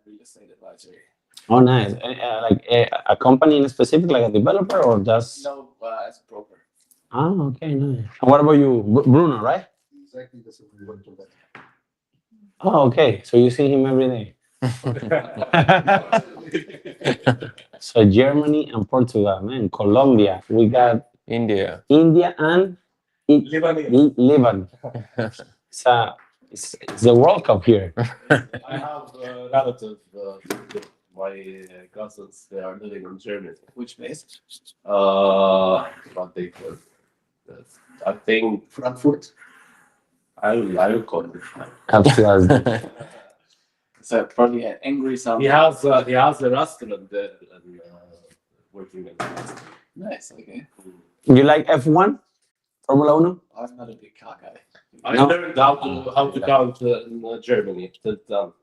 real estate advisory. Oh, nice. Like a company in specific, like a developer, or just? No, as a broker. Oh, okay, nice. And what about you, Bruno? Right? Exactly the same. We went to that. Oh, okay. So you see him every day. So Germany and Portugal, man. Colombia. We got India. India and Lebanon. So it's the World Cup here. I have relatives, my cousins, they are living in Germany. Which place? What they call it. I think Frankfurt. I will call it. Absolutely. So probably an angry sound. He has a restaurant there and working in the restaurant. Nice. Okay. You like F1? Formula Uno? I'm not a big car guy. I No. learned how to count in Germany.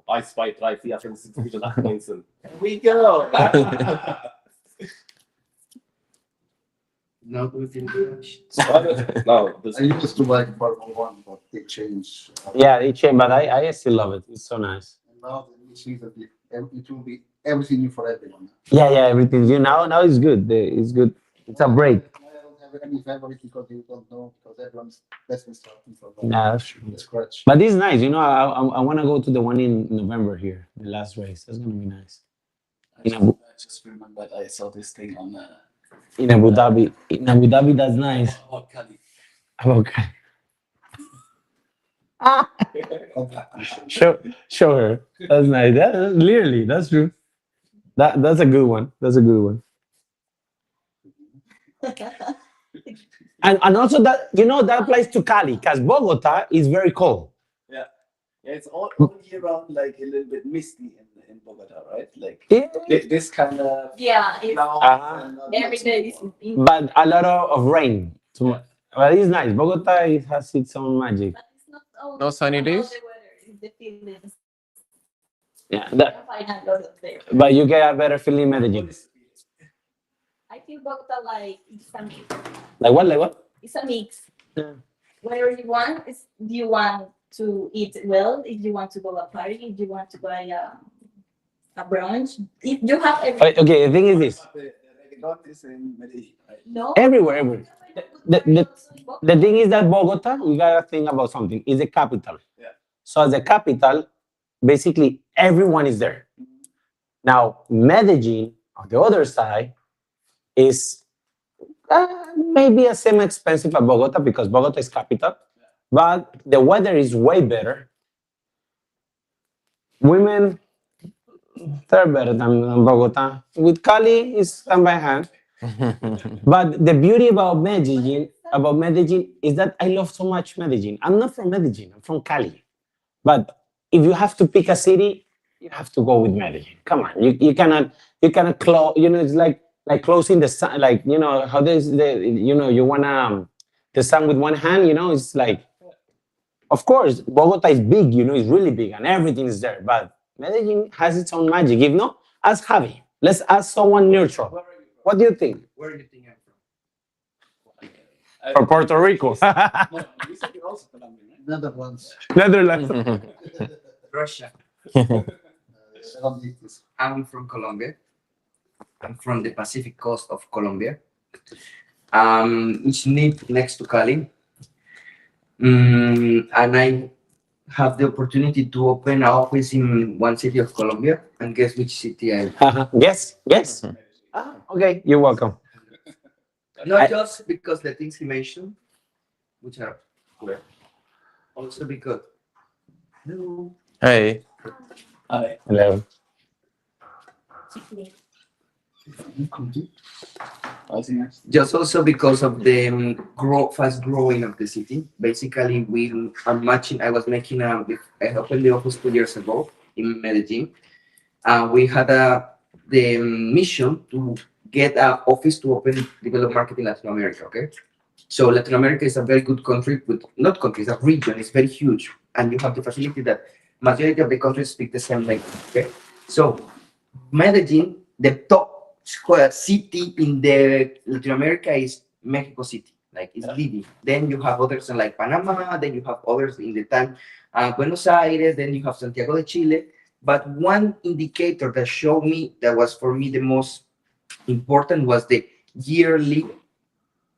I zwei, drei, vier, fünf, sechs, sieben, acht, 19. Here we go. Now do it in English. No, this I used to like Formula One, but they changed. Yeah, they changed, but I still love it. It's so nice. And now the new season, it will be everything new for everyone. Yeah, everything's new now. Now it's good. It's good. It's a break. I don't have any favorite because you don't know, because everyone's best starting from Yeah, that's true. scratch. But it's nice. I want to go to the one in November here, the last race. That's gonna be nice. I just remembered I saw this thing on In Abu Dhabi. In Abu Dhabi, that's nice. Cali. Okay. Show her. That's nice. Literally, that's true. That's a good one. That's a good one. And also that that applies to Cali because Bogota is very cold. Yeah, it's all year round, like a little bit misty in Bogota, right? Like Yeah. this kind of Yeah, it's every day is But a lot of rain. But it's nice. Bogota has its own magic. But it's not all No sunny about days? the weather, it's the feelings. Yeah. I find a lot of there. But you get a better feeling in Medellin. I feel Bogota like it's a mix. Like what? Like what? It's a mix. Yeah. Whatever you want, is do you want to eat well? If you want to go a party, if you want to buy a brunch, if you have everything. Okay, the thing is this. The reggaeton is in Medellin, right? No. Everywhere. The thing is that Bogota, we gotta think about something. It's the capital. Yeah. So as the capital, basically everyone is there. Now Medellin, on the other side, is maybe a same expensive as Bogota because Bogota is capital, but the weather is way better. Women, they're better than Bogota. With Cali, it's hand by hand. But the beauty about Medellin is that I love so much Medellin. I'm not from Medellin, I'm from Cali. But if you have to pick a city, you have to go with Medellin. Come on, you cannot close. It's like closing the sun. Like how there's you wanna the sun with one hand. It's like, of course, Bogota is big. It's really big, and everything is there. But Medellin has its own magic. If not, ask Javi. Let's ask someone neutral. What do you think? Where do you think I'm from? For Puerto Rico. No, you said you're also Colombian, right? Netherlands. Netherlands. Russia. Netherlands. I'm from Colombia. I'm from the Pacific coast of Colombia. It's next to Cali. And I have the opportunity to open an office in one city of Colombia. And guess which city I am? Yes. Okay, you're welcome. Not just because the things he mentioned, which are correct, also because. Hello. Hey. Hi. Hello. Just also because of the fast growing of the city. Basically, I was making I opened the office 2 years ago in Medellin. We had the mission to get an office to develop market in Latin America. Okay, so Latin America is a very good country not country, it's a region. It's very huge, and you have the facility that majority of the countries speak the same language. Okay, so Medellin, the top city in the Latin America is Mexico City, like it's leading. Then you have others like Panama, then you have others in the time Buenos Aires, then you have Santiago de Chile, But one indicator that showed me that was for me the most important was the yearly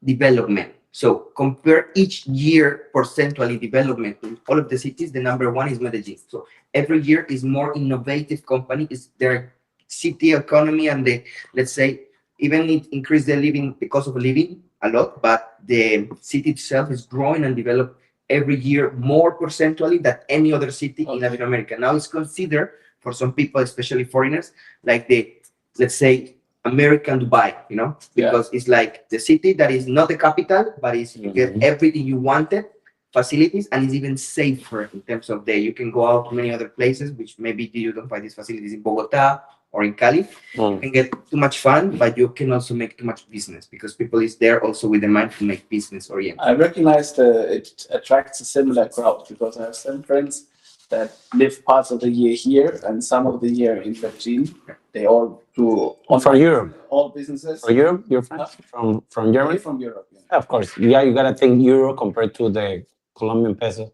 development. So compare each year percentually development in all of the cities. The number one is Medellin. So every year is more innovative company, is their city economy, and the, let's say, even it increased the living, the cost of living a lot, but the city itself is growing and develop every year more percentually than any other city in Latin America. Now it's considered for some people, especially foreigners, like the, let's say, American Dubai, you know, because it's like the city that is not the capital, but is you get everything you wanted, facilities, and it's even safer in terms of you can go out to many other places, which maybe you don't find these facilities in Bogota or in Cali. You can get too much fun, but you can also make too much business because people is there also with the mind to make business oriented. I recognize it attracts a similar crowd because I have some friends that live parts of the year here and some of the year in Medellin. They all do For Europe. all businesses. For Europe, your friends from Germany? From Europe. Yeah. Yeah, of course. Yeah, you gotta think euro compared to the Colombian peso,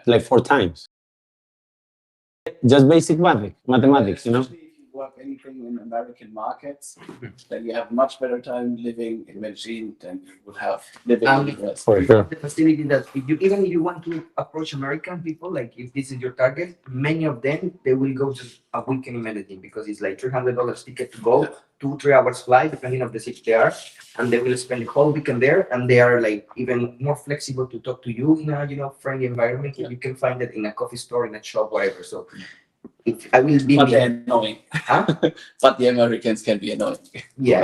like 4 times. Just basic mathematics, you know. Especially if you work anything in American markets, then you have much better time living in Medellin than you would have living in the US. For sure. The facility that if you even if you want to approach American people, like if this is your target, many of them they will go just a weekend in Medellin because it's like $300 ticket to go, 2-3 hours flight depending on the city they are, and they will spend the whole weekend there, and they are like even more flexible to talk to you in a friendly environment. You can find it in a coffee store, in a shop, whatever. So if I will be But they're annoying. Huh? But the Americans can be annoying. Yeah.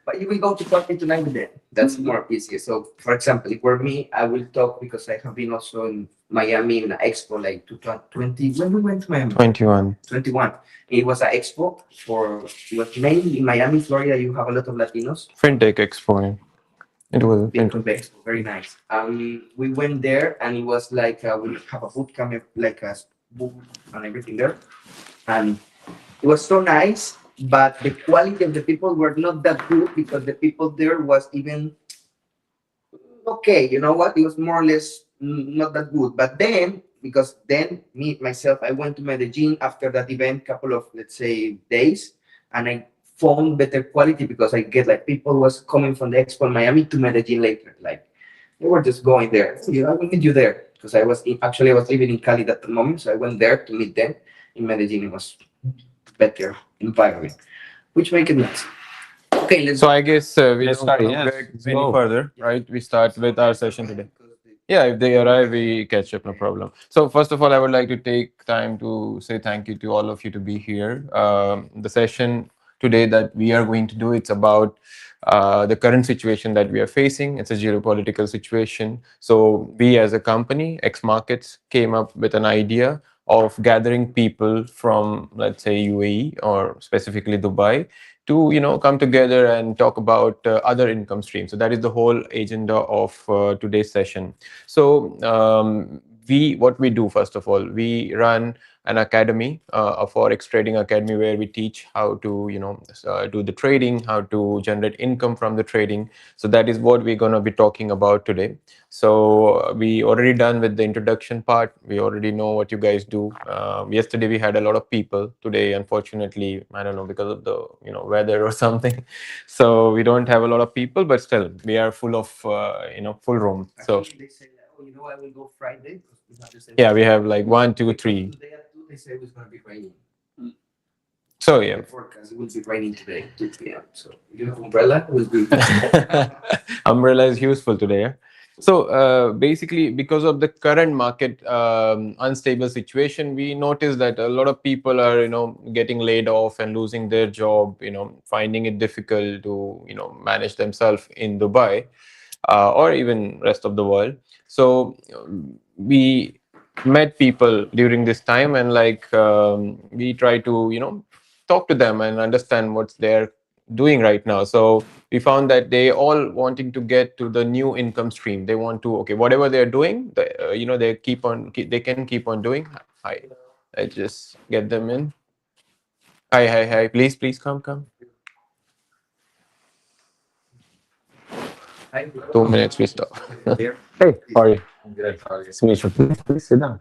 But you will go to coffee tonight with them. That's more easier. So, for example, if for me, I will talk because I have been also in Miami in an expo like 2020. When we went to Miami? 21. 21. It was an expo it was mainly in Miami, Florida. You have a lot of Latinos. Fintech Expo. It was Bitcoin expo, very nice. We went there and it was like we have a bootcamp, like a book and everything there, and it was so nice. But the quality of the people were not that good because the people there was even okay. You know what? It was more or less not that good. But then, because then me myself, I went to Medellin after that event, couple of let's say days, and I found better quality because I get like people was coming from the expo in Miami to Medellin later, like they were just going there. So, I will meet you there because I was living in Cali at the moment, so I went there to meet them in Medellin. It was better environment, which make it nice. Okay, So I guess we Let's don't start, go yes. back Let's any go. further, right? We start with our session today. Yeah, if they arrive, we catch up, no problem. So first of all, I would like to take time to say thank you to all of you to be here. The session today that we are going to do, it's about the current situation that we are facing. It's a geopolitical situation. So we as a company, X Markets, came up with an idea of gathering people from, let's say, UAE or specifically Dubai to come together and talk about other income streams. So that is the whole agenda of today's session. So what we do, first of all, we run an academy, a forex trading academy, where we teach how to do the trading, how to generate income from the trading. So that is what we're going to be talking about today. So we already done with the introduction part. We already know what you guys do. Yesterday we had a lot of people. Today, unfortunately, I don't know, because of the weather or something, so we don't have a lot of people, but still we are full of full room. So they say, oh, I will go Friday. yeah, we have like 1, 2, 3. Today at 2, they say it was going to be raining. So yeah, The forecast, it will be raining today, 2 p.m. So if you have umbrella, it will be. umbrella is useful today. Yeah? So basically, because of the current market unstable situation, we notice that a lot of people are getting laid off and losing their job, finding it difficult to manage themselves in Dubai or even rest of the world. So we met people during this time, and we try to talk to them and understand what's they're doing right now. So we found that they all wanting to get to the new income stream. They want to, okay, whatever they're doing, they can keep on doing. Hi, I just get them in. Hi, please come. Hi. 2 minutes, we stop. There. Hey, how are you? Nice to meet you. Please sit down.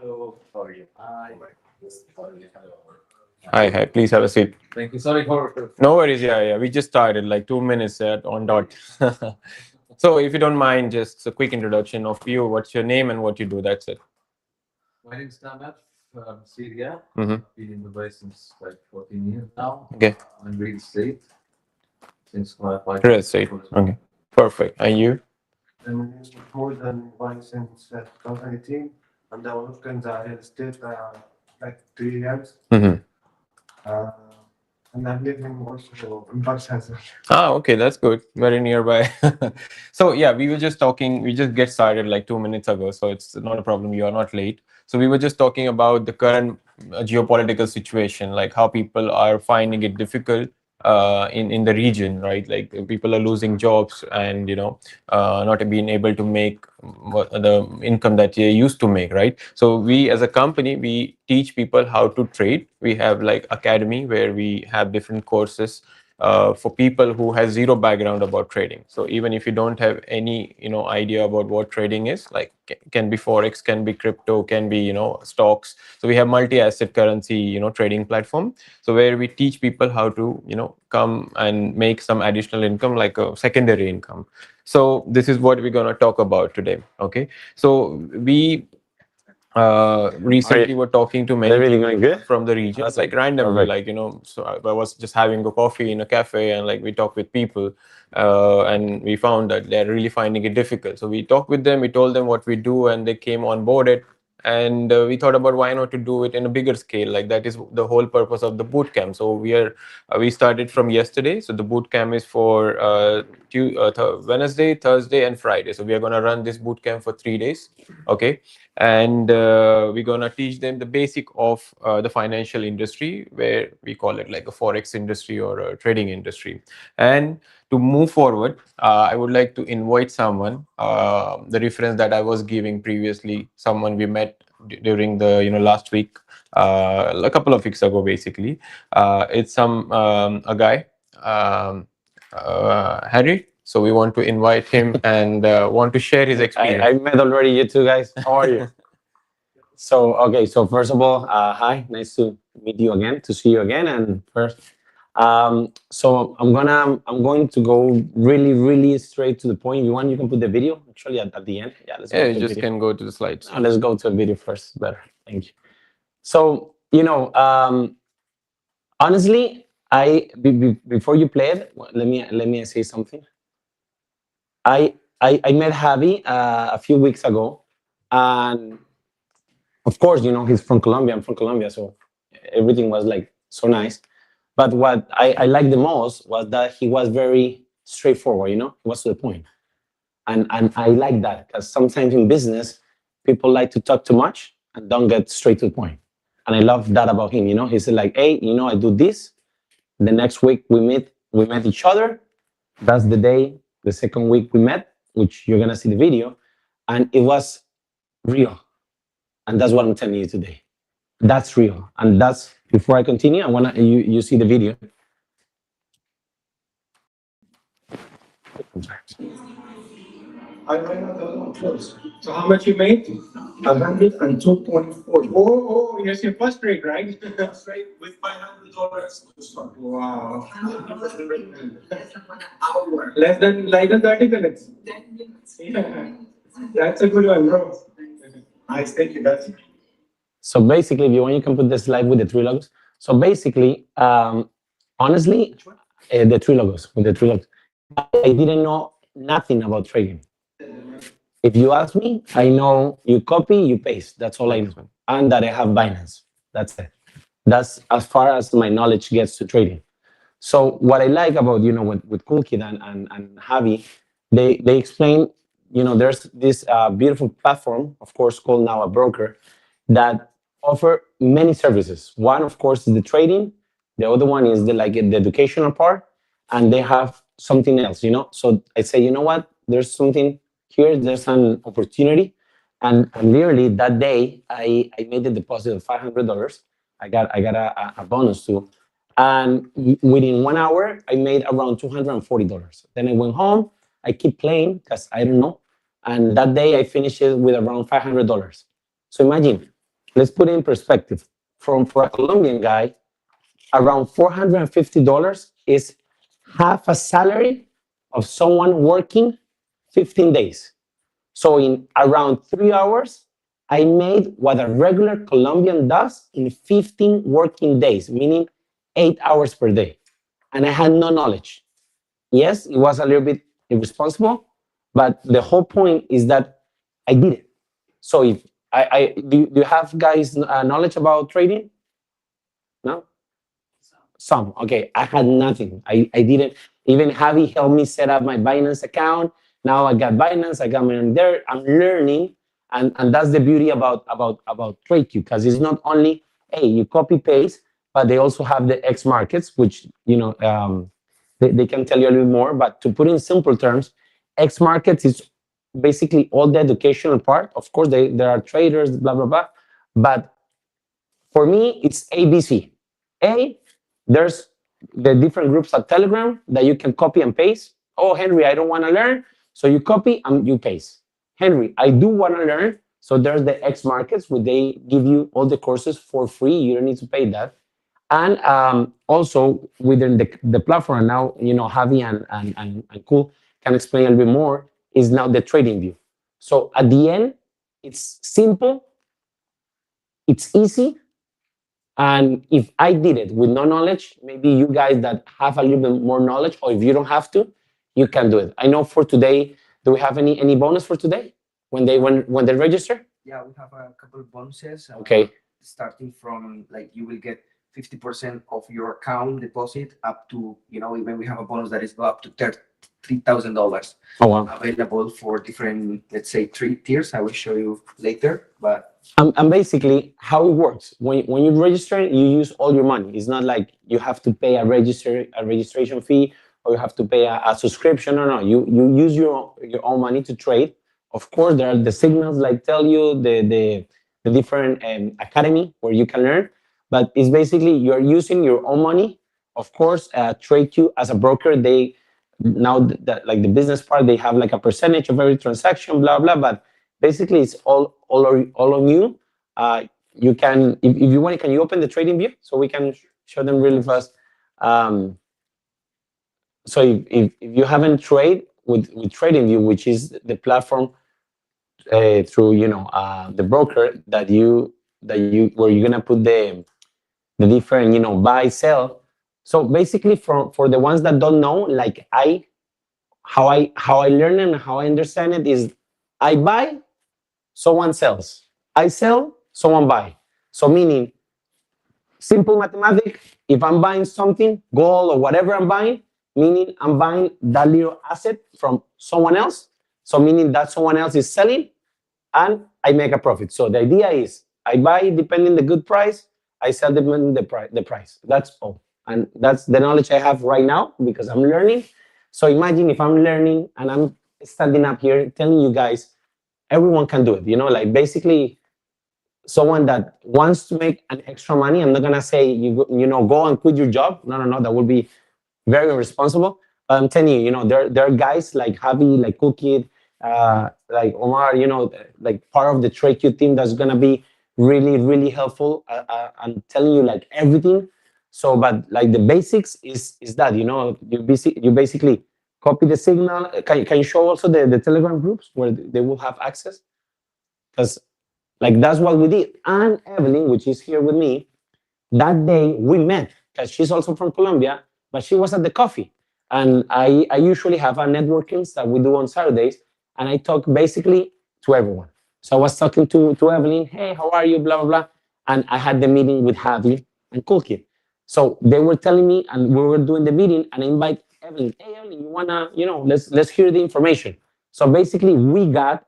Hello, how are you? Hi. Please have a seat. Thank you. Sorry for. No worries. Yeah. We just started like 2 minutes on dot. So if you don't mind, just a quick introduction of you. What's your name and what you do? That's it. My name is Namat from Syria. Mm-hmm. I've been in Dubai since like 14 years now. Okay. I'm real estate since my 5 Real years. estate. Okay. Perfect. And you? And more than one since 2018, and I worked in the real estate like 3 years. Mm-hmm. Uh, and I'm living also in Barcelona. Okay, that's good. Very nearby. So yeah, we were just talking. We just get started like 2 minutes ago, so it's not a problem. You are not late. So we were just talking about the current geopolitical situation, like how people are finding it difficult in the region, right? Like people are losing jobs and not being able to make the income that they used to make, right? So we as a company, we teach people how to trade. We have like academy where we have different courses for people who has zero background about trading. So even if you don't have any idea about what trading is, like can be forex, can be crypto, can be stocks. So we have multi-asset currency trading platform. So where we teach people how to come and make some additional income, like a secondary income. So this is what we're going to talk about today. Okay, so we recently were talking to many Everything people going good? from the region, That's like randomly, perfect. like so I was just having a coffee in a cafe and like we talked with people and we found that they're really finding it difficult. So we talked with them, we told them what we do, and they came on board it. And we thought about why not to do it in a bigger scale. Like that is the whole purpose of the boot camp. So we started from yesterday. So the boot camp is for Wednesday, Thursday, and Friday. So we are going to run this boot camp for 3 days. Okay, and we're going to teach them the basic of the financial industry, where we call it like a forex industry or a trading industry. And to move forward, I would like to invite someone, the reference that I was giving previously, someone we met during the last week, a couple of weeks ago basically. It's a guy, Harry. So we want to invite him and want to share his experience. I met already you two guys. How are you? So first of all, hi, nice to meet you again, to see you again. And first, so I'm going to go really straight to the point. You want, you can put the video actually at the end. Yeah, let's go You to just video. can go to the slides. No, let's go to the video first. Better, thank you. So honestly, before you play it, let me say something. I met Javi a few weeks ago, and of course, he's from Colombia. I'm from Colombia, so everything was like so nice. But what I liked the most was that he was very straightforward. He was to the point, and I like that, because sometimes in business, people like to talk too much and don't get straight to the point. And I love that about him. He said like, hey, I do this. The next week we met each other. That's the day. The second week we met, which you're gonna see the video, and it was real. And that's what I'm telling you today. That's real. And that's, before I continue, I want to you see the video. I ran out the other one close. So how much you made? 102.4. Oh, yes, your first rate, right? First rate with $500 to start. Wow. Less than 30 minutes. 10 minutes. Yeah. That's a good one, bro. Nice, thank you, guys. So basically, if you want, you can put the slide with the three logos. So basically, honestly, the three logos, with the three logos, I didn't know nothing about trading. If you ask me, I know you copy, you paste. That's all I know. And that I have Binance. That's it. That's as far as my knowledge gets to trading. So what I like about, with Cool Kid and Javi, they explain, there's this beautiful platform, of course, called now a broker, that offer many services. One, of course, is the trading. The other one is the educational part, and they have something else. So I say, you know what? There's something here. There's an opportunity, and literally that day, I made the deposit of $500. I got a bonus too, and within 1 hour, I made around $240. Then I went home. I keep playing because I don't know, and that day I finished it with around $500. So imagine, let's put it in perspective. For a Colombian guy, around $450 is half a salary of someone working 15 days. So in around 3 hours, I made what a regular Colombian does in 15 working days, meaning 8 hours per day. And I had no knowledge. Yes, it was a little bit irresponsible, but the whole point is that I did it. So if do you have guys knowledge about trading? No? Some. Okay, I had nothing. I didn't even Javi helped me set up my Binance account. Now I got Binance, I got my own there. I'm learning, and that's the beauty about TradeQ, because it's not only hey you copy paste, but they also have the X markets, which they can tell you a little more. But to put in simple terms, X markets is basically all the educational part. Of course, there are traders, blah blah blah, but for me it's ABC. A, there's the different groups at Telegram that you can copy and paste. Oh, Henry, I don't want to learn. So you copy and you paste. Henry, I do want to learn. So there's the X markets where they give you all the courses for free. You don't need to pay that. And also within the platform now, Javi and Cool can explain a little bit more, is now the trading view. So at the end, it's simple, it's easy, and if I did it with no knowledge, maybe you guys that have a little bit more knowledge, or if you don't have to, you can do it. I know for today, do we have any bonus for today when they register? Yeah, we have a couple of bonuses. Okay. Starting from like you will get 50% of your account deposit up to, even we have a bonus that is go up to $3,000. Oh wow. Available for different, let's say 3 tiers. I will show you later, but and basically how it works when you register, you use all your money. It's not like you have to pay a registration fee, or you have to pay a subscription. No, you use your own money to trade. Of course, there are the signals like tell you the different academy where you can learn, but it's basically you're using your own money. Of course, TradeQ as a broker, they now that like the business part, they have like a percentage of every transaction, blah blah. But basically, it's all on you. You can, if you want, can you open the trading view so we can show them really fast? So if you haven't trade with TradingView, which is the platform through the broker that you where you're gonna put the different buy sell. So basically, for the ones that don't know, like how I learn and how I understand it is, I buy, someone sells. I sell, someone buy. So meaning, simple mathematics, if I'm buying something, gold or whatever I'm buying, meaning I'm buying that little asset from someone else. So meaning that someone else is selling and I make a profit. So the idea is I buy depending the good price, I sell depending the price. That's all. And that's the knowledge I have right now because I'm learning. So imagine if I'm learning and I'm standing up here telling you guys, everyone can do it. Like basically someone that wants to make an extra money. I'm not gonna say go and quit your job. No, that would be very irresponsible. But I'm telling you, there are guys like Javi, like Cool Kid, like Omar, like part of the TradeQ team that's gonna be really, really helpful. I'm telling you like everything. So, but like the basics is that you basically copy the signal. Can you show also the Telegram groups where they will have access? Because like that's what we did. And Evelyn, which is here with me, that day we met because she's also from Colombia, but she was at the coffee. And I usually have a networking that we do on Saturdays, and I talk basically to everyone. So I was talking to Evelyn, hey, how are you, blah, blah, blah. And I had the meeting with Javi and Cool Kid. So they were telling me, and we were doing the meeting, and I invite Evelyn, hey, Evelyn, you wanna, let's hear the information. So basically we got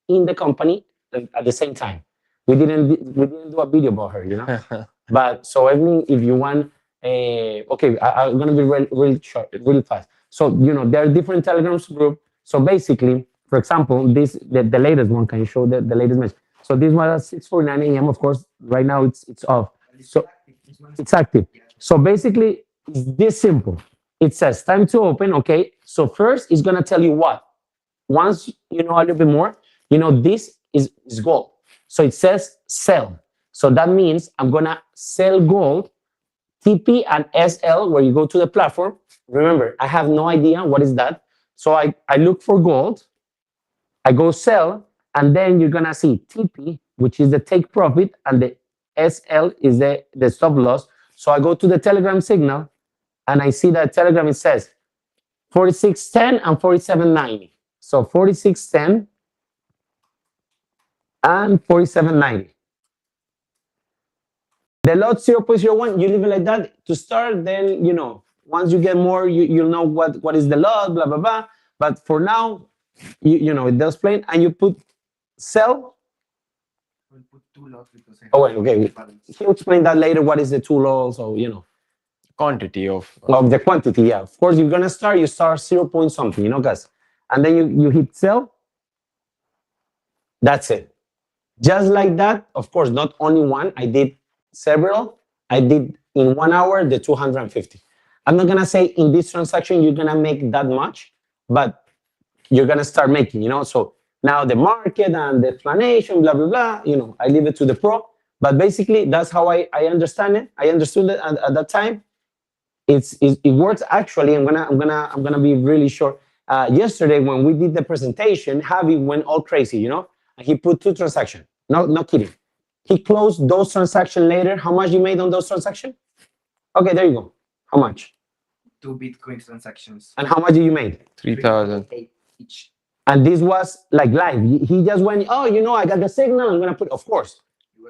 in the company at the same time. We didn't do a video about her, But so Evelyn, if you want, okay, I'm gonna be really short, really fast. So there are different Telegrams group. So basically, for example, the latest one. Can you show the latest message? So this was at 6:49 a.m. Of course, right now it's off. So it's active. So basically, it's this simple. It says time to open. Okay. So first, it's gonna tell you what. Once you know a little bit more, this is gold. So it says sell. So that means I'm gonna sell gold, TP and SL, where you go to the platform. Remember, I have no idea what is that. So I look for gold, I go sell, and then you're gonna see TP, which is the take profit, and the SL is the stop loss. So I go to the Telegram signal, and I see that Telegram, it says 46.10 and 47.90. So 46.10 and 47.90. The lot 0.01, you leave it like that to start. Then, once you get more, you'll know what is the lot, blah, blah, blah. But for now, it does plain, and you put sell. We'll put 2 lots because I Oh, wait, okay. He'll explain that later. What is the 2 lots? So, Quantity of of the quantity, yeah. Of course, you're gonna start. You start 0 point something, guys, and then you hit sell. That's it. Just like that. Of course, not only one. I did several. I did in 1 hour the 250. I'm not gonna say in this transaction you're gonna make that much, but you're gonna start making. So now the market and the explanation, blah blah blah. I leave it to the pro. But basically, that's how I understand it. I understood it at that time. It works actually. I'm gonna be really short. Yesterday when we did the presentation, Javi went all crazy, and he put 2 transactions. No kidding. He closed those transactions later. How much you made on those transactions? Okay, there you go. How much? 2 Bitcoin transactions. And how much did you make? 3,000. Each. And this was like live. He just went, I got the signal. I'm gonna put. Of course,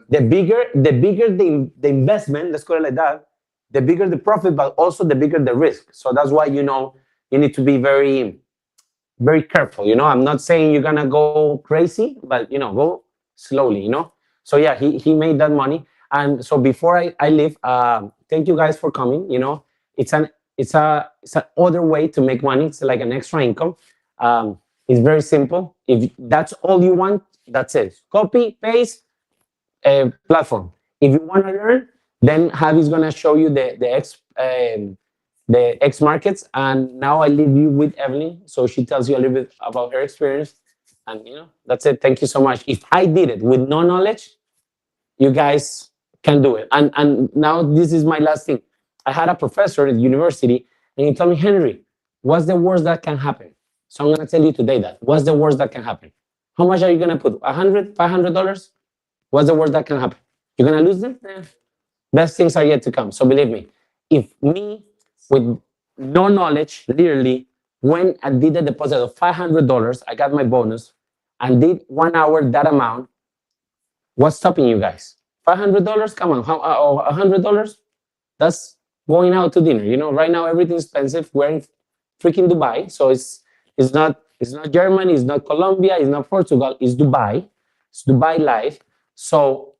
the bigger the investment. Let's call it like that. The bigger the profit, but also the bigger the risk. So that's why you need to be very, very careful. I'm not saying you're gonna go crazy, but go slowly. So yeah, he made that money. And so before I leave, thank you guys for coming. It's an other way to make money. It's like an extra income. It's very simple. If that's all you want, that's it. Copy, paste, platform. If you want to learn, then Javi's gonna show you the X markets. And now I leave you with Evelyn, so she tells you a little bit about her experience. And that's it. Thank you so much. If I did it with no knowledge, you guys can do it. And now this is my last thing. I had a professor at university, and he told me, Henry, what's the worst that can happen? So I'm gonna tell you today that. What's the worst that can happen? How much are you gonna put? $100, $500? What's the worst that can happen? You're gonna lose them? Best things are yet to come. So believe me, if me with no knowledge, literally, when I did a deposit of $500, I got my bonus and did 1 hour that amount, what's stopping you guys? $500? Come on, $100? That's going out to dinner. Right now everything's expensive. We're in freaking Dubai, so it's not Germany, it's not Colombia, it's not Portugal, it's Dubai. It's Dubai life. So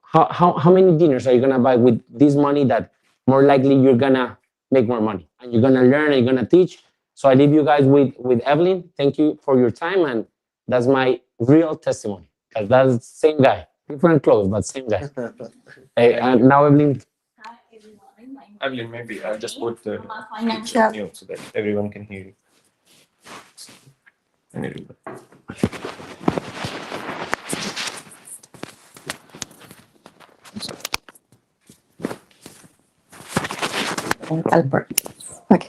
how many dinners are you gonna buy with this money that more likely you're gonna make more money and you're gonna learn and you're gonna teach? So I leave you guys with Evelyn. Thank you for your time, and that's my real testimony. Because that's the same guy, different clothes, but same guy. And now Evelyn. Hi, everyone. My name Evelyn, maybe I'll just put the I'm a financial mute so that everyone can hear you. Okay.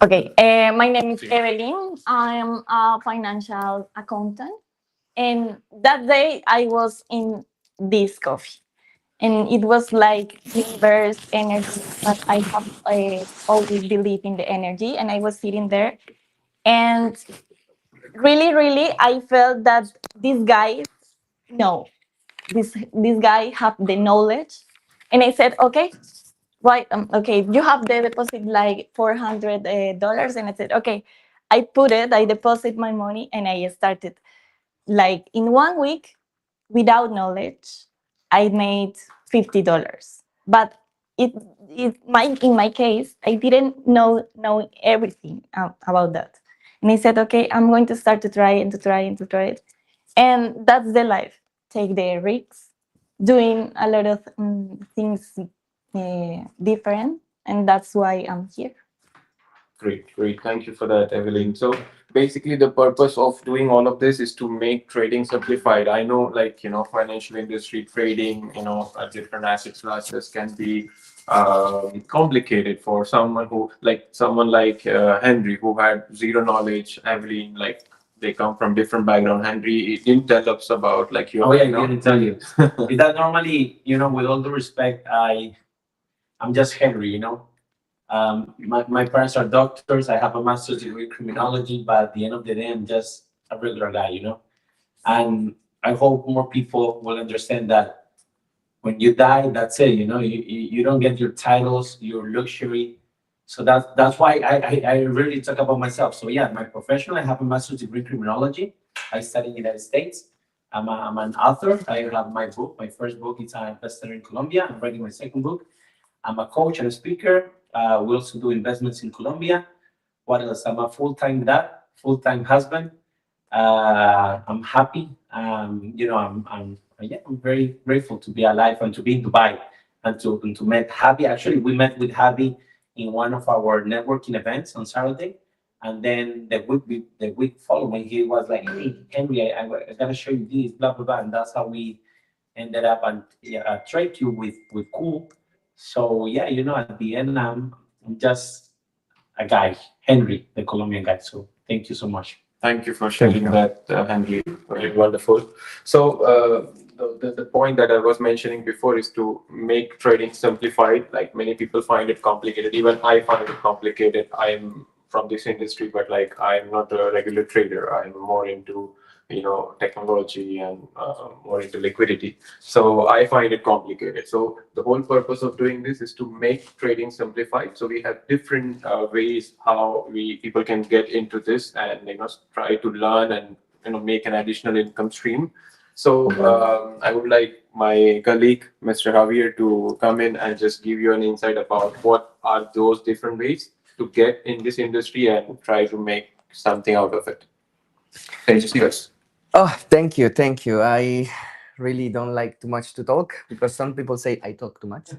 Okay. My name is Evelyn. I'm a financial accountant. And that day I was in this coffee. And it was like universe energy. But I have always believed in the energy. And I was sitting there. And really, really, I felt that this guy, no, this guy have the knowledge. And I said, okay, right, okay, you have the deposit like $400, and I said, okay, I deposit my money, and I started like in 1 week without knowledge. I made $50, but in my case, I didn't know everything about that, and I said, okay, I'm going to start to try and to try and to try it, and that's the life. Take the risks, doing a lot of things different, and that's why I'm here. Great. Thank you for that, Evelyn. So basically the purpose of doing all of this is to make trading simplified. I know, like, financial industry trading, different asset classes can be complicated for someone like Henry, who had zero knowledge. Evelyn, like, they come from different background. Henry, it didn't tell us about like your Oh yeah, I didn't tell you. Is that normally, with all due respect, I'm just Henry, my parents are doctors. I have a master's degree in criminology, but at the end of the day, I'm just a regular guy, And I hope more people will understand that when you die, that's it. You don't get your titles, your luxury. So that's why I really talk about myself. So yeah, my profession, I have a master's degree in criminology. I study in the United States. I'm an author. I have my book. My first book is a bestseller in Colombia. I'm writing my second book. I'm a coach and a speaker. We also do investments in Colombia. What else? I'm a full-time dad, full-time husband. I'm happy. I'm very grateful to be alive and to be in Dubai and to meet Javi. Actually, we met with Javi in one of our networking events on Saturday, and then the week following, he was like, "Hey, Henry, I gotta show you this, blah blah blah," and that's how we ended up and trade you with cool. So yeah, at the end, I'm just a guy, Henry, the Colombian guy. So thank you so much. Thank you for sharing that, Henry. Very wonderful. So, the point that I was mentioning before is to make trading simplified. Like, many people find it complicated. Even I find it complicated. I'm from this industry, but like, I'm not a regular trader. I'm more into technology and more into liquidity. So I find it complicated. So the whole purpose of doing this is to make trading simplified. So we have different ways how people can get into this and try to learn and make an additional income stream. So I would like my colleague, Mr. Javier, to come in and just give you an insight about what are those different ways to get in this industry and try to make something out of it. Thank you. Yours. Oh, thank you, thank you. I really don't like too much to talk because some people say I talk too much,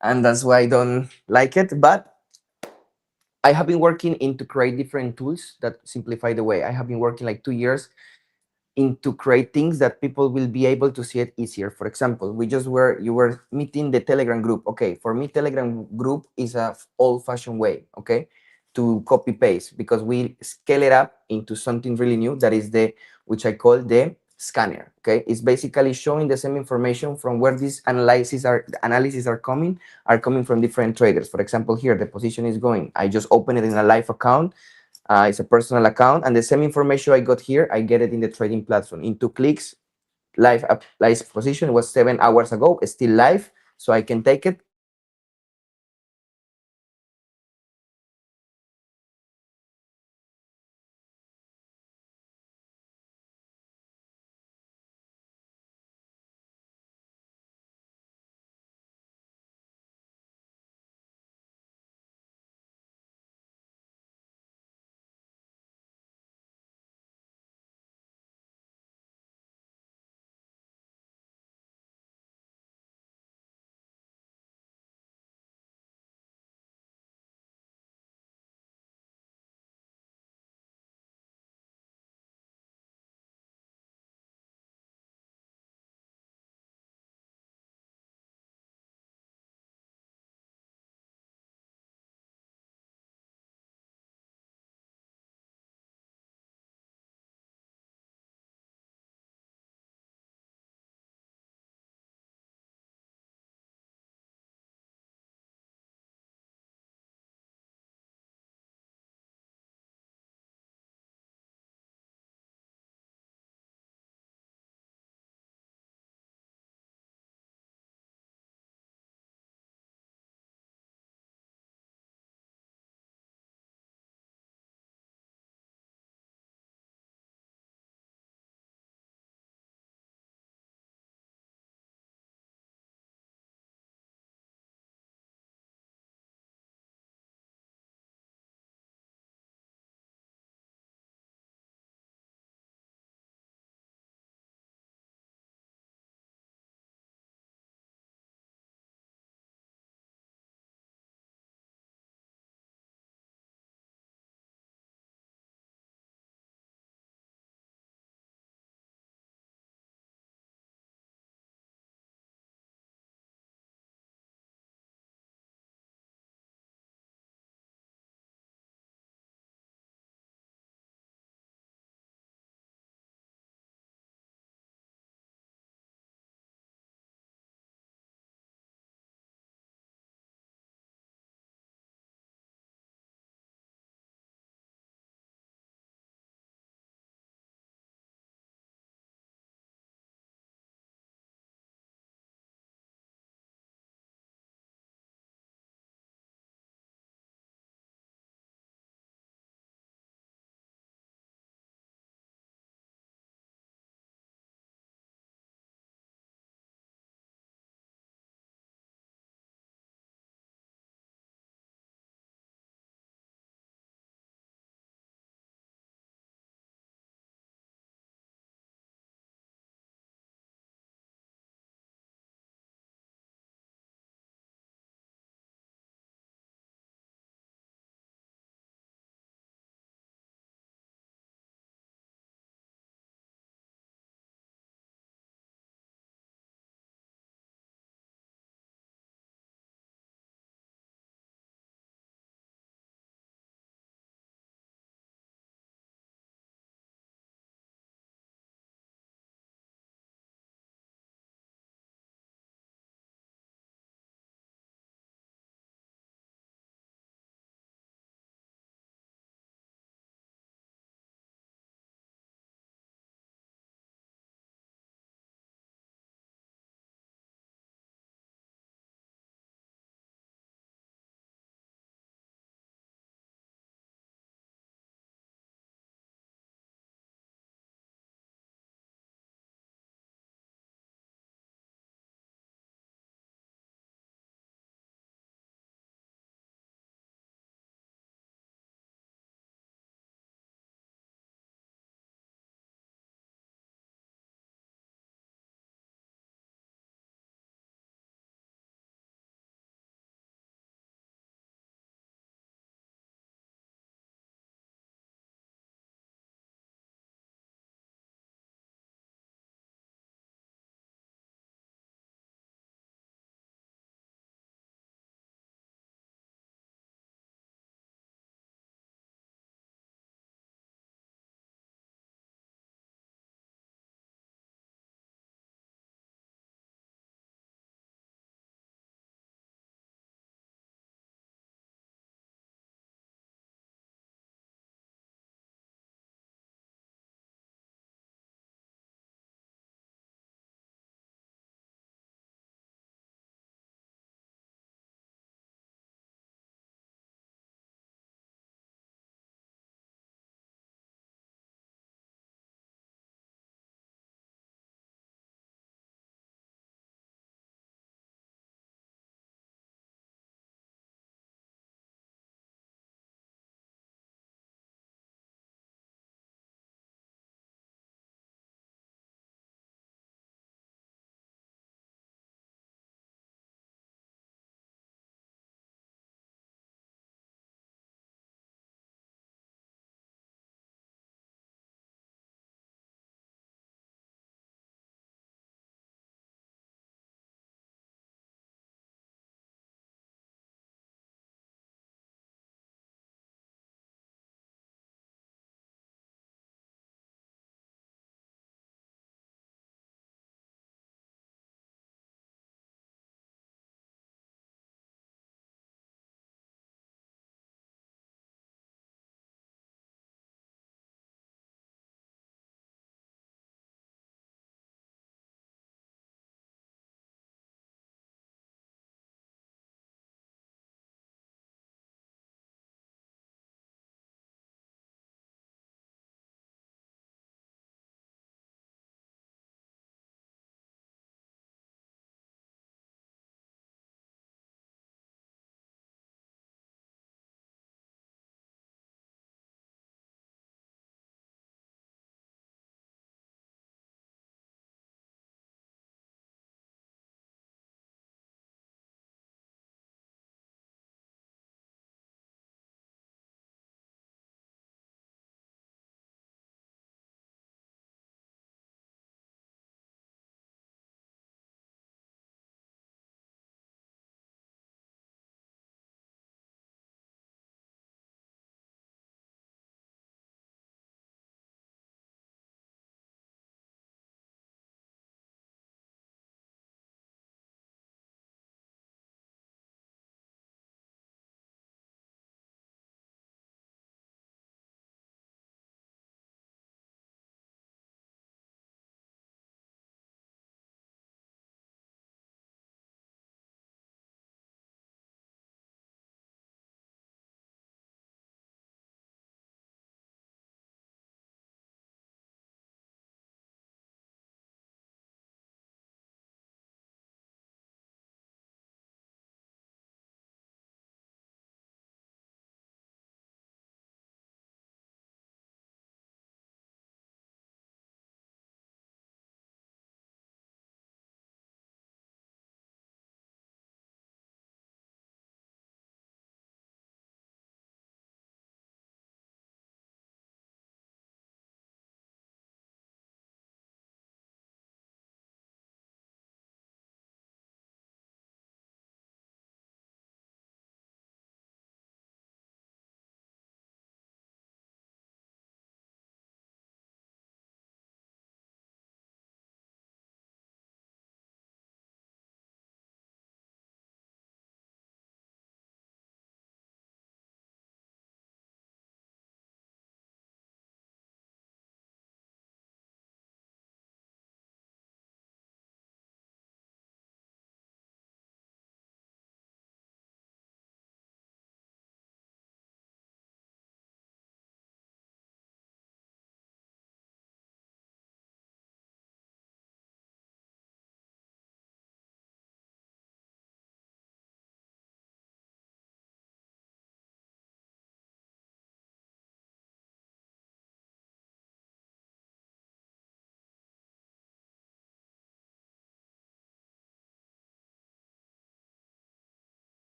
and that's why I don't like it. But I have been working into create different tools that simplify the way. I have been working like 2 years into create things that people will be able to see it easier. For example, you were meeting the Telegram group. Okay, for me, Telegram group is a old-fashioned way, okay, to copy paste because we scale it up into something really new that is which I call the scanner. Okay, it's basically showing the same information from where these analyses are coming from different traders. For example, here the position is going. I just open it in a live account. It's a personal account, and the same information I got here, I get it in the trading platform. In 2 clicks, live position was 7 hours ago. It's still live, so I can take it.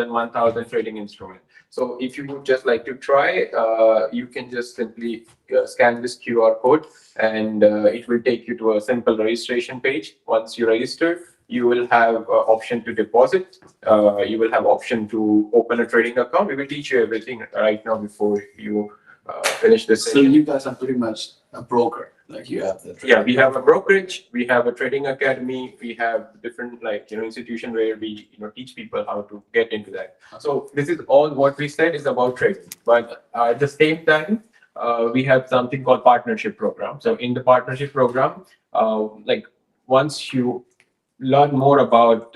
than 1,000 trading instrument. So if you would just like to try, you can just simply scan this QR code, and it will take you to a simple registration page. Once you register, you will have option to deposit. You will have option to open a trading account. We will teach you everything right now before you finish this So session. you guys are pretty much a broker, like you have the. Yeah, we have a brokerage, we have a trading academy, we have different institution where we teach people how to get into that. So this is all what we said is about trading, but at the same time, we have something called partnership program. So in the partnership program, once you learn more about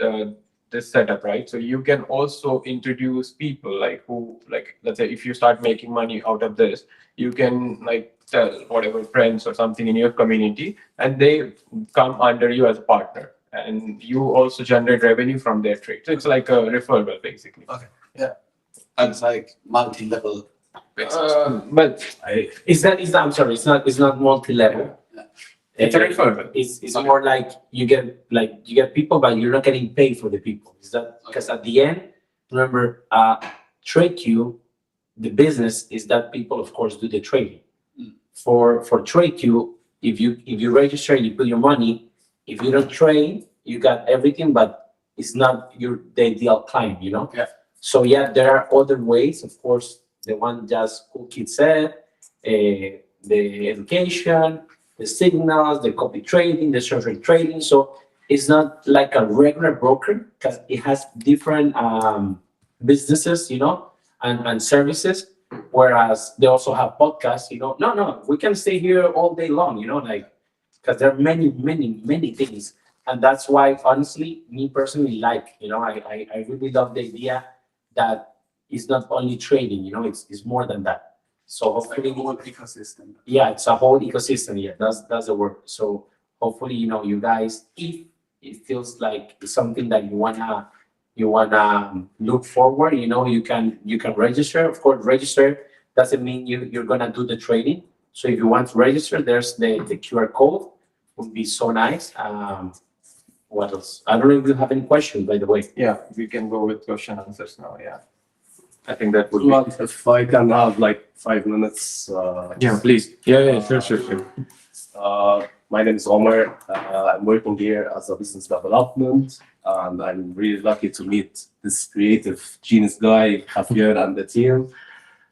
this setup, right? So you can also introduce people let's say if you start making money out of this, you can tell whatever friends or something in your community, and they come under you as a partner, and you also generate revenue from their trade. So it's like a referral, basically. Okay, yeah. And it's like multi-level. But I'm sorry, it's not multi-level. it's a referral. It's more like you get people, but you're not getting paid for the people. Is that because at the end, remember, TradeQ, the business is that people, of course, do the trading. For TradeQ, if you register, you put your money. If you don't trade, you got everything, but it's not the ideal client, Yeah. So yeah, there are other ways, of course. The one just Cool Kid said, the education, the signals, the copy trading, the short trading. So it's not like a regular broker because it has different businesses, and services. Whereas they also have podcasts, no, we can stay here all day long, because there are many, many, many things. And that's why, honestly, me personally, I really love the idea that it's not only trading, it's more than that. So It's like hopefully, a whole ecosystem. yeah, it's a whole ecosystem. Yeah, that's the word. So hopefully, you guys, if it feels like it's something that you wanna look forward, you can register. Of course, register doesn't mean you're gonna do the trading. So if you want to register, there's the QR code. Would be so nice. What else? I don't know if you have any questions, by the way. Yeah, we can go with question answers now. Yeah, I think that would be. Well, if I can have like 5 minutes. Yeah, please. Yeah, sure. My name is Omar. I'm working here as a business development, and I'm really lucky to meet this creative genius guy, Javier, and the team.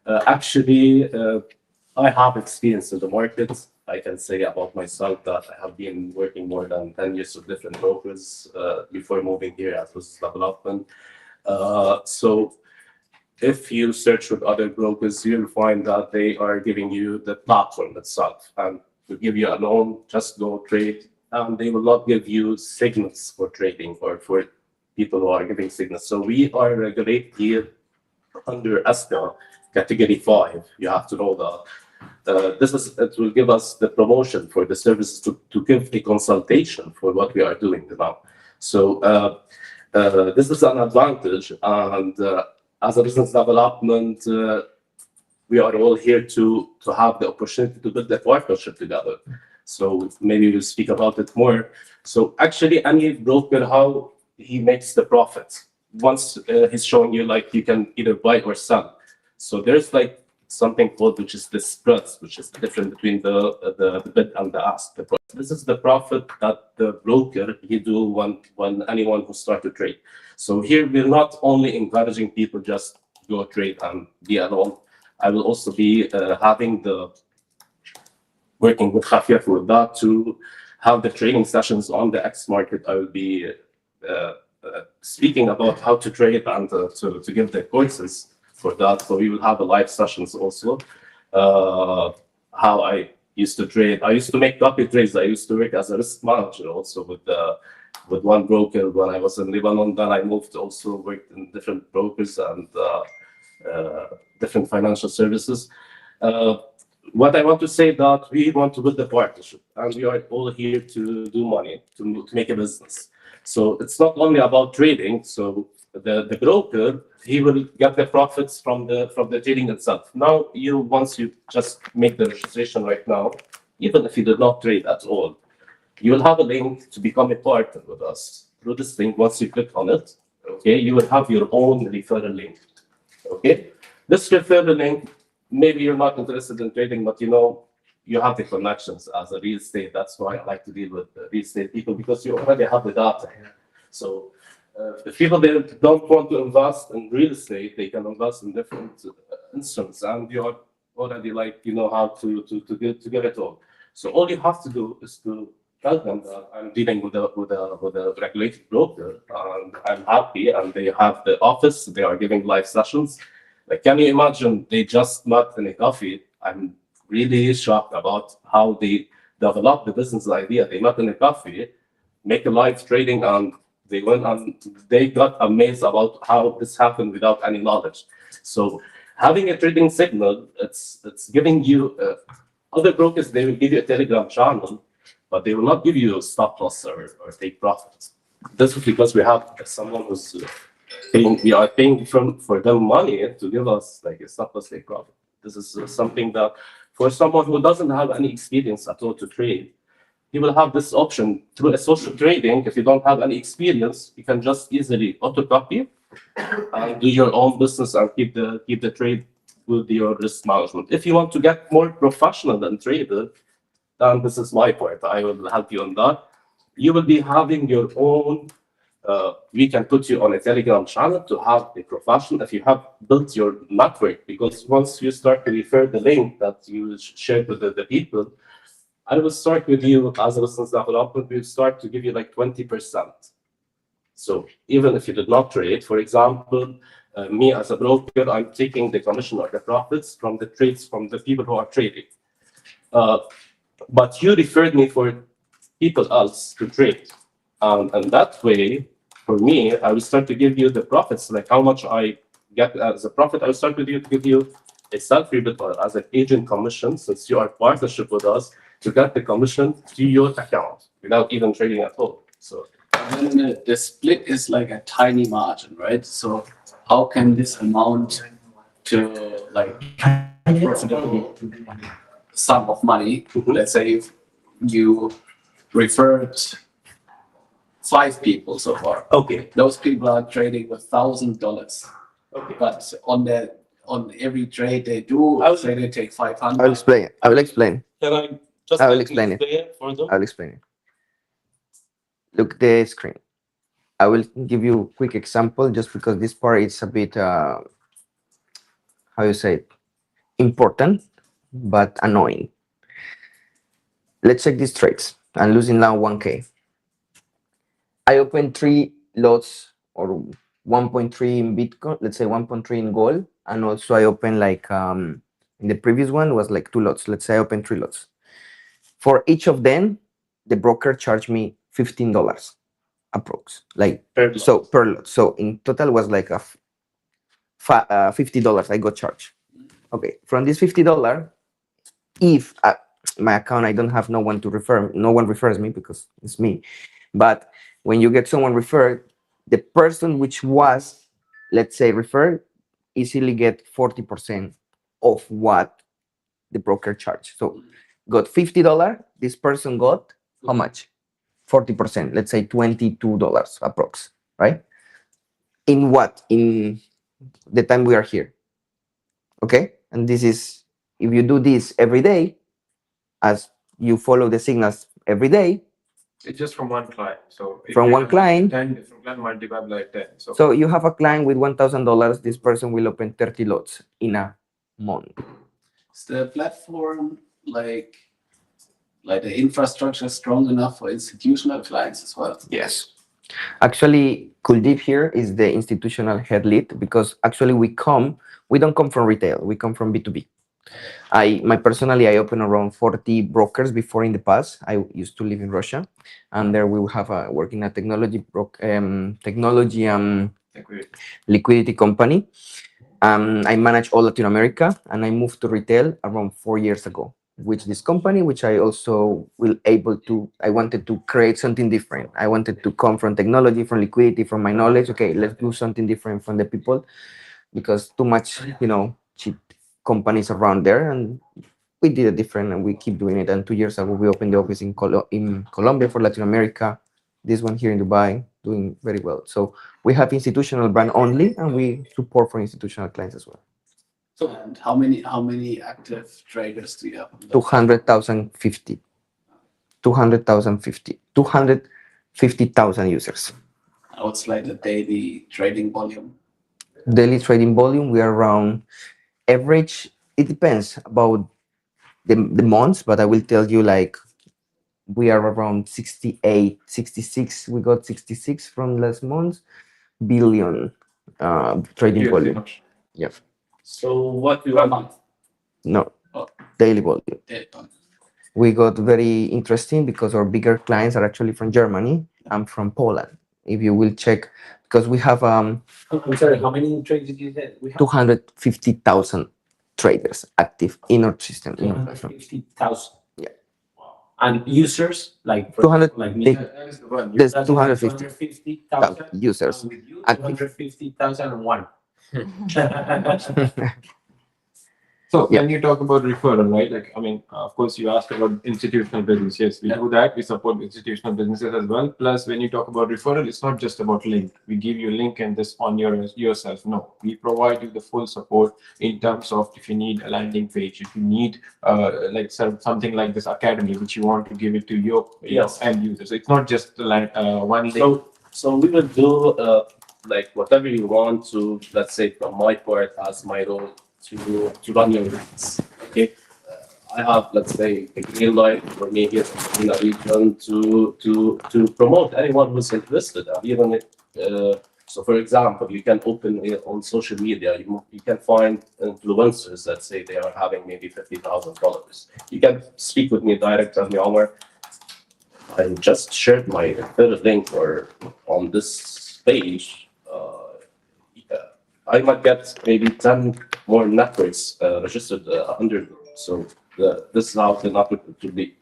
Actually, I have experience in the market. I can say about myself that I have been working more than 10 years with different brokers before moving here as business development. So if you search with other brokers, you'll find that they are giving you the platform itself and to give you a loan, just go trade, and they will not give you signals for trading or for people who are giving signals. So we are regulated here under esta category 5. You have to know that. It will give us the promotion for the services to give a consultation for what we are doing now. So this is an advantage, and as a business development, we are all here to have the opportunity to build a partnership together. So maybe we'll speak about it more. So actually, any broker, how he makes the profit. Once he's showing you you can either buy or sell. So there's something called, which is the spreads, which is the difference between the bid and the ask. This is the profit that the broker he do when anyone who start to trade. So here we're not only encouraging people just go trade and be alone. I will also be working with Javier for that to have the training sessions on the X market. I will be speaking about how to trade and to give the courses for that. So we will have a live sessions also. How I used to trade. I used to make copy trades. I used to work as a risk manager also with one broker when I was in Lebanon. Then I moved also worked in different brokers and different financial services. What I want to say that we want to build a partnership, and we are all here to do money, to make a business. So it's not only about trading. So the broker, he will get the profits from the trading itself. Now once you just make the registration right now, even if you did not trade at all, you will have a link to become a partner with us. Through this link, once you click on it, Okay, you will have your own referral link. Okay, this referral link, maybe you're not interested in trading, but you have the connections as a real estate. That's why I like to deal with the real estate people, because you already have the data. So if people they don't want to invest in real estate, they can invest in different instruments, and you are already how to get it all. So all you have to do is to tell them that I'm dealing with a regulated broker, and I'm happy, and they have the office. They are giving live sessions. Like, can you imagine? They just met in a coffee. I'm really shocked about how they developed the business idea. They met in a coffee, make a live trading, and they went and they got amazed about how this happened without any knowledge. So having a trading signal, it's giving you other brokers. They will give you a Telegram channel, but they will not give you stop loss or take profits. This is because we have someone who's we are paying for them money to give us like a stop loss take profit. This is something that for someone who doesn't have any experience at all to trade, you will have this option through a social trading. If you don't have any experience, you can just easily auto copy and do your own business and keep the trade with your risk management. If you want to get more professional and trader, then this is my part. I will help you on that. You will be having your own. We can put you on a Telegram channel to have a professional if you have built your network. Because once you start to refer the link that you shared with the people, I will start with you as a business development. We'll start to give you like 20%. So even if you did not trade, for example, me as a broker, I'm taking the commission or the profits from the trades from the people who are trading. But you referred me for people else to trade. And that way, for me, I will start to give you the profits, like how much I get as a profit. I will start with you to give you a self-rebate as an agent commission, since you are partnership with us, to get the commission to your account without even trading at all. So then the split is like a tiny margin, right? So how can this amount to like profitable sum of money? Let's say if you referred 5 people so far. okay, Those people are trading with $1,000. okay. But on every trade they do, say they take 500. I'll explain. I will explain. Can I just I will explain it. for them? I'll explain it. Look the screen. I will give you a quick example just because this part is a bit, how you say it, important, but annoying. Let's check these trades. I'm losing now 1K. I opened 3 lots or 1.3 in Bitcoin, let's say 1.3 in gold. And also I opened like, in the previous one was like 2 lots. Let's say I opened 3 lots. For each of them, the broker charged me $15 approx. Like Per so per lot. So in total was like a $50 I got charged. Okay, from this $50, if my account I don't have no one to refer, no one refers me because it's me. But when you get someone referred, the person which was, let's say, referred, easily get 40% of what the broker charged. So got $50. This person got how much? 40%. Let's say $22 approx. Right? In what? In the time we are here. Okay? And this is, if you do this every day, as you follow the signals every day, It's just from one client. So if From you one have client? 10 different clients multiplied by 10. so you have a client with $1,000, this person will open 30 lots in a month. Is the platform like the infrastructure strong enough for institutional clients as well? Yes. Actually, Kuldeep here is the institutional head lead because actually we don't come from retail, we come from B2B. I opened around 40 brokers before in the past. I used to live in Russia, and there we will have a working at technology liquidity company. I manage all Latin America, and I moved to retail around 4 years ago. Which this company, which I also I wanted to create something different. I wanted to come from technology, from liquidity, from my knowledge. Okay, let's do something different from the people, because too much, cheap companies around there, and we did it different, and we keep doing it. And 2 years ago, we opened the office in Colombia for Latin America. This one here in Dubai, doing very well. So we have institutional brand only, and we support for institutional clients as well. And how many active traders do you have? 200,050. 250,000 users. What's like the daily trading volume? Daily trading volume, we are around average. It depends about the months, but I will tell you, like, we are around 68, 66. We got 66 from last month billion trading volume. Yeah. So what you Per want? month. No, Oh, daily volume. daily volume. We got very interesting because our bigger clients are actually from Germany and from Poland. If you will check, because we have I'm sorry, how many trades did you say we have? 250,000 traders active in our system. 250,000. Yeah. And users, like 200 like me. they- There's That's 250,000 250,000 users. with you, Active. 250,001. So Yeah. when you talk about referral, right? Like, I mean, of course, you asked about institutional business. Yes, we do that. We support institutional businesses as well. Plus, when you talk about referral, it's not just about link. We give you a link and this on yourself. No, we provide you the full support in terms of if you need a landing page, if you need like something like this academy, which you want to give it to your Yes. end users. So it's not just one link. So we will do like whatever you want to, let's say from my part as my role to run your business. Okay. I have, let's say, a green light for me here in the region to promote anyone who's interested. Even if, so, for example, you can open it on social media. You can find influencers that say they are having maybe 50,000 followers. You can speak with me direct, tell me, Omar, I just shared my third link or on this page. I might get maybe 10 more networks registered under me. So this is how the network to be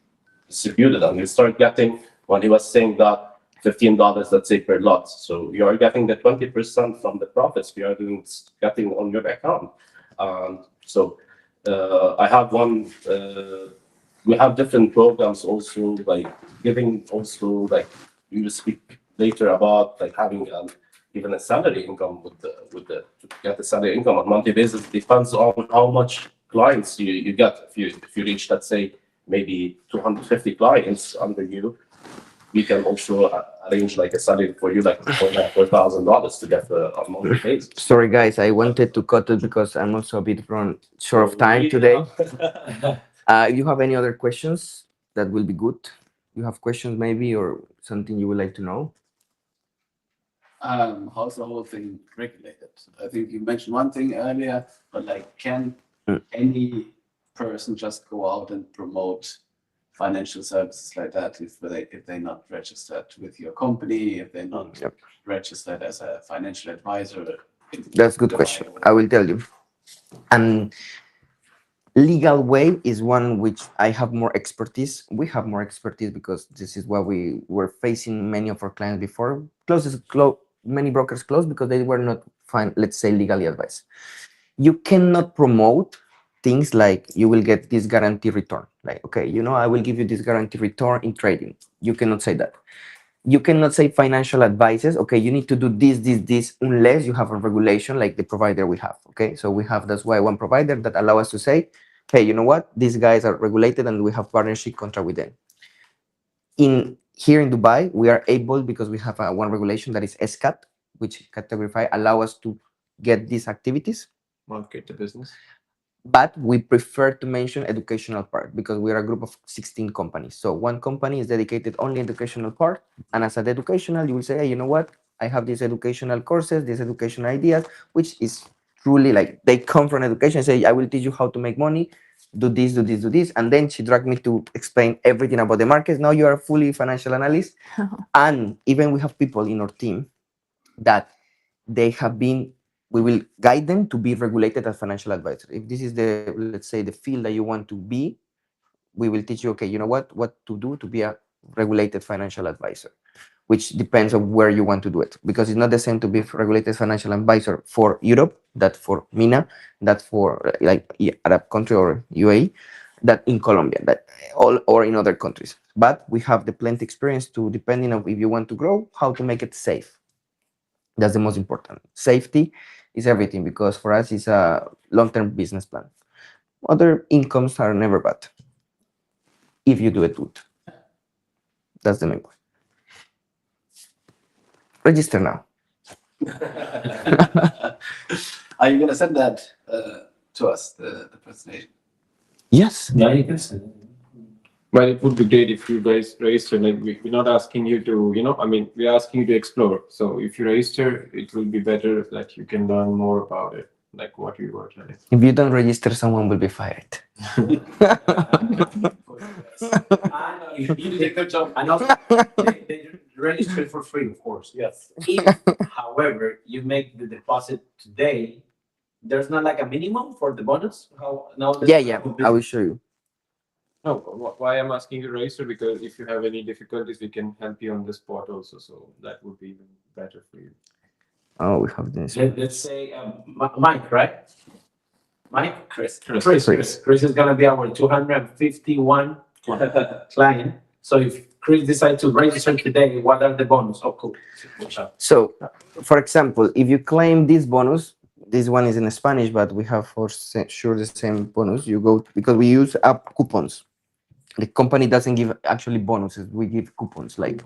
distributed. And you start getting, when he was saying that $15, let's say, per lot. So you are getting the 20% from the profits we are getting on your account. So I have one, we have different programs also, like giving also, like we will speak later about like having even a salary income with the to get the salary income on monthly basis. Depends on how much clients you get. If you reach, let's say, maybe 250 clients under you, we can also arrange like a salary for you, like $4,000 to get a monthly basis. Sorry, guys, I wanted to cut it because I'm also a bit short of time today. If you have any other questions, that will be good. You have questions maybe or something you would like to know? How's the whole thing regulated? I think you mentioned one thing earlier, but like, can any person just go out and promote financial services like that if they're not registered with your company, if they're not Yep. registered as a financial advisor? That's a good question. I will tell you. And legal way is one which I have more expertise. We have more expertise because this is what we were facing many of our clients before. Many brokers closed because they were not fine, let's say, legally advised. You cannot promote things like you will get this guaranteed return. Like, okay, I will give you this guaranteed return in trading. You cannot say that. You cannot say financial advices, okay, you need to do this, unless you have a regulation like the provider we have, okay? So that's why one provider that allow us to say, hey, you know what? These guys are regulated and we have partnership contract with them. Here in Dubai, we are able, because we have one regulation that is SCAT, which category 5 allow us to get these activities. Market the business. But we prefer to mention educational part because we are a group of 16 companies. So one company is dedicated only educational part. And as an educational, you will say, hey, you know what? I have these educational courses, these educational ideas, which is truly like they come from education, say, I will teach you how to make money, do this, do this, do this. And then she dragged me to explain everything about the markets. Now you are a fully financial analyst. And even we have people in our team that they have been, we will guide them to be regulated as financial advisor. If this is let's say, the field that you want to be, we will teach you, okay, you know what to do to be a regulated financial advisor, which depends on where you want to do it. Because it's not the same to be regulated financial advisor for Europe, that for MENA, that for like Arab country or UAE. that in Colombia, that all or in other countries. But we have the plenty experience to, depending on if you want to grow, how to make it safe. That's the most important. Safety is everything because for us it's a long-term business plan. Other incomes are never bad if you do it good. That's the main point. Register now. Are you gonna send that to us, the presentation? Yes. Yeah, you can send it. But it would be great if you guys register. Like we're not asking you to, I mean, we're asking you to explore. So if you register, it will be better that you can learn more about it, like what you were planning. If you don't register, someone will be fired. You did a good job. And also, they register for free, of course. Yes. If, however, you make the deposit today, there's not like a minimum for the bonus? How now? Yeah, I will show you. No, why I'm asking you to register, because if you have any difficulties, we can help you on the spot also. So that would be even better for you. Oh, we have this. Let's say Mike, right? Mike? Chris. Chris is gonna be our 251 client. So if Chris decides to register today, what are the bonus? Oh, cool. So, for example, if you claim this bonus, this one is in Spanish, but we have for sure the same bonus. You go because we use app coupons. The company doesn't give actually bonuses. We give coupons, like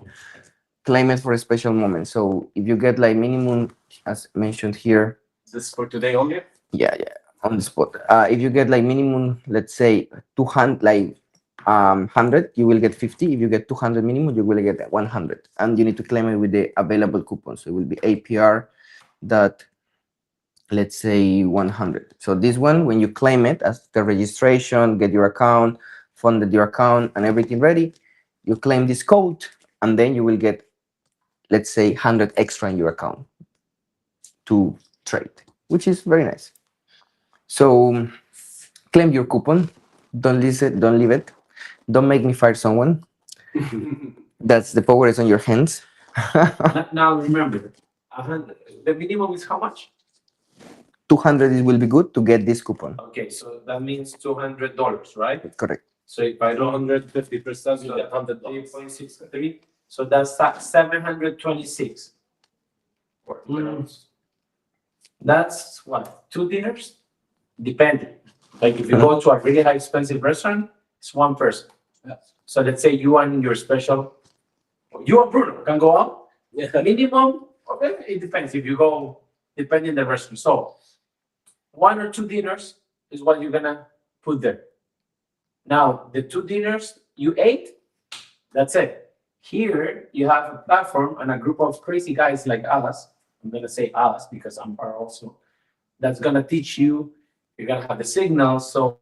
claim it for a special moment. So if you get like minimum, as mentioned here, Is this for today only? yeah, on the spot. If you get like minimum, let's say 200, like 100, you will get 50. If you get 200 minimum, you will get 100, and you need to claim it with the available coupon. So it will be APR that, let's say 100. So this one, when you claim it as the registration, get your account, funded your account, and everything ready, you claim this code, and then you will get, let's say 100 extra in your account to trade, which is very nice. So claim your coupon. Don't listen, don't leave it. Don't make me fire someone. That's the power is on your hands. Now remember, the minimum is how much? 200 is will be good to get this coupon. Okay, so that means $200, right? Correct. So if I do 150%, you get $100. 3.63, so that's 726. That's what, 2 dinners? Depending. Like if you go to a really high expensive restaurant, it's one person. Yeah. So let's say you and your special, you and Bruno can go out. Minimum, okay, it depends. If you go, depending on the restaurant. So 1 or 2 dinners is what you're gonna put there. Now, the 2 dinners you ate, that's it. Here, you have a platform and a group of crazy guys like us. I'm gonna say us because I'm part also. That's gonna teach you. You're gonna have the signals. So